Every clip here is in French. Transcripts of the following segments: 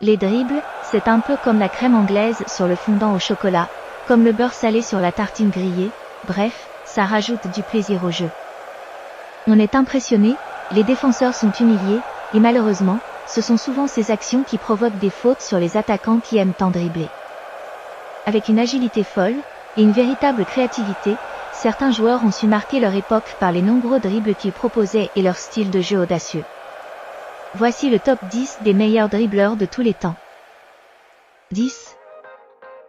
Les dribbles, c'est un peu comme la crème anglaise sur le fondant au chocolat, comme le beurre salé sur la tartine grillée, bref, ça rajoute du plaisir au jeu. On est impressionné, les défenseurs sont humiliés, et malheureusement, ce sont souvent ces actions qui provoquent des fautes sur les attaquants qui aiment tant dribbler. Avec une agilité folle, et une véritable créativité, certains joueurs ont su marquer leur époque par les nombreux dribbles qu'ils proposaient et leur style de jeu audacieux. Voici le top 10 des meilleurs dribbleurs de tous les temps. 10.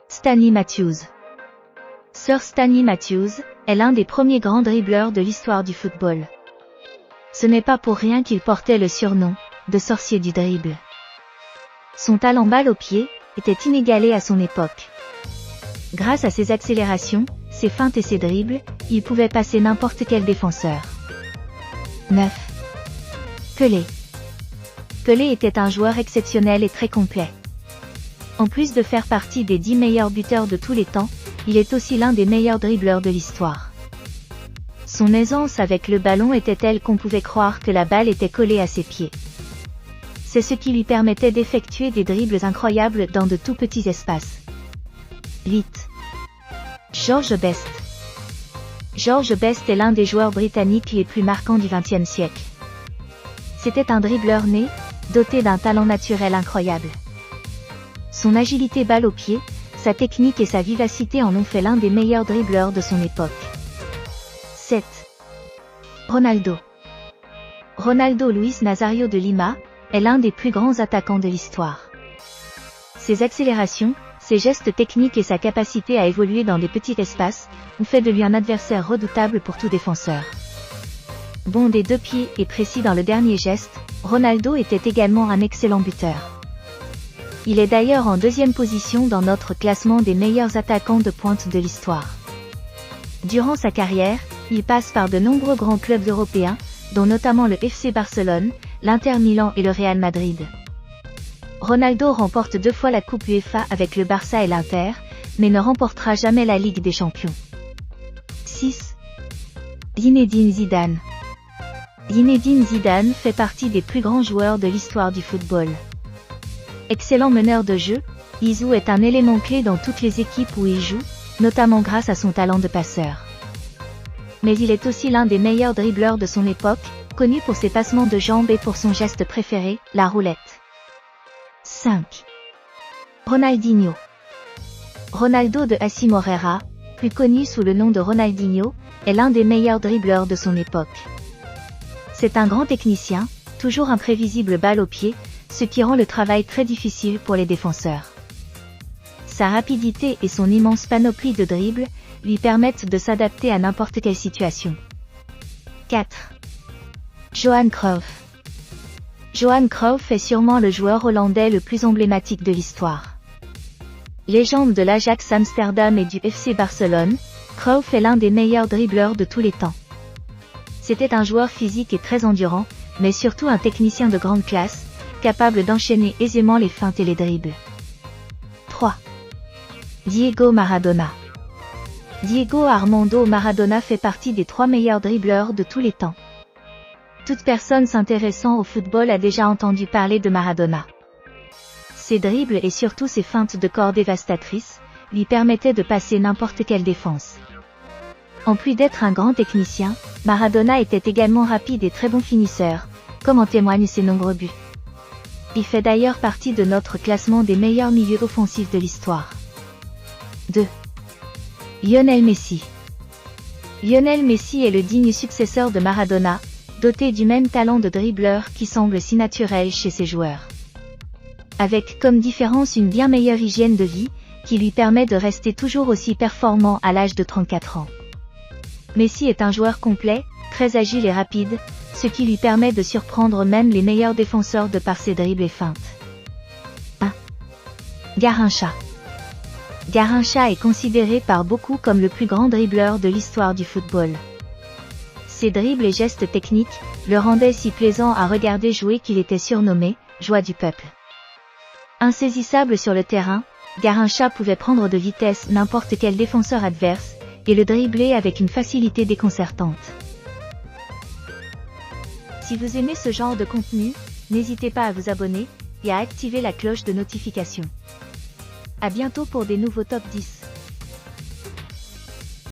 Stanley Matthews. Sir Stanley Matthews est l'un des premiers grands dribbleurs de l'histoire du football. Ce n'est pas pour rien qu'il portait le surnom de sorcier du dribble. Son talent balle au pied était inégalé à son époque. Grâce à ses accélérations, ses feintes et ses dribbles, il pouvait passer n'importe quel défenseur. 9. Pelé. Pelé était un joueur exceptionnel et très complet. En plus de faire partie des 10 meilleurs buteurs de tous les temps, il est aussi l'un des meilleurs dribbleurs de l'histoire. Son aisance avec le ballon était telle qu'on pouvait croire que la balle était collée à ses pieds. C'est ce qui lui permettait d'effectuer des dribbles incroyables dans de tout petits espaces. 8. George Best. George Best est l'un des joueurs britanniques les plus marquants du XXe siècle. C'était un dribbleur né, doté d'un talent naturel incroyable. Son agilité balle au pied, sa technique et sa vivacité en ont fait l'un des meilleurs dribbleurs de son époque. 7. Ronaldo. Ronaldo Luis Nazario de Lima est l'un des plus grands attaquants de l'histoire. Ses accélérations, ses gestes techniques et sa capacité à évoluer dans des petits espaces ont fait de lui un adversaire redoutable pour tout défenseur. Bon des deux pieds et précis dans le dernier geste, Ronaldo était également un excellent buteur. Il est d'ailleurs en deuxième position dans notre classement des meilleurs attaquants de pointe de l'histoire. Durant sa carrière, il passe par de nombreux grands clubs européens, dont notamment le FC Barcelone, l'Inter Milan et le Real Madrid. Ronaldo remporte 2 fois la Coupe UEFA avec le Barça et l'Inter, mais ne remportera jamais la Ligue des Champions. 6. Zinedine Zidane. Zinedine Zidane fait partie des plus grands joueurs de l'histoire du football. Excellent meneur de jeu, Zizou est un élément clé dans toutes les équipes où il joue, notamment grâce à son talent de passeur. Mais il est aussi l'un des meilleurs dribbleurs de son époque, connu pour ses passements de jambes et pour son geste préféré, la roulette. 5. Ronaldinho. Ronaldo de AC Moreira, plus connu sous le nom de Ronaldinho, est l'un des meilleurs dribbleurs de son époque. C'est un grand technicien, toujours imprévisible balle au pied, ce qui rend le travail très difficile pour les défenseurs. Sa rapidité et son immense panoplie de dribbles lui permettent de s'adapter à n'importe quelle situation. 4. Johan Cruyff. Johan Cruyff est sûrement le joueur hollandais le plus emblématique de l'histoire. Légende de l'Ajax Amsterdam et du FC Barcelone, Cruyff est l'un des meilleurs dribbleurs de tous les temps. C'était un joueur physique et très endurant, mais surtout un technicien de grande classe, capable d'enchaîner aisément les feintes et les dribbles. 3. Diego Maradona. Diego Armando Maradona fait partie des 3 meilleurs dribbleurs de tous les temps. Toute personne s'intéressant au football a déjà entendu parler de Maradona. Ses dribbles et surtout ses feintes de corps dévastatrices lui permettaient de passer n'importe quelle défense. En plus d'être un grand technicien, Maradona était également rapide et très bon finisseur, comme en témoignent ses nombreux buts. Il fait d'ailleurs partie de notre classement des meilleurs milieux offensifs de l'histoire. 2. Lionel Messi. Lionel Messi est le digne successeur de Maradona, doté du même talent de dribbleur qui semble si naturel chez ses joueurs. Avec comme différence une bien meilleure hygiène de vie, qui lui permet de rester toujours aussi performant à l'âge de 34 ans. Messi est un joueur complet, très agile et rapide, ce qui lui permet de surprendre même les meilleurs défenseurs de par ses dribbles et feintes. 1. Garrincha. Garrincha est considéré par beaucoup comme le plus grand dribbleur de l'histoire du football. Ses dribbles et gestes techniques le rendaient si plaisant à regarder jouer qu'il était surnommé « Joie du peuple ». Insaisissable sur le terrain, Garrincha pouvait prendre de vitesse n'importe quel défenseur adverse, et le dribbler avec une facilité déconcertante. Si vous aimez ce genre de contenu, n'hésitez pas à vous abonner, et à activer la cloche de notification. À bientôt pour des nouveaux top 10.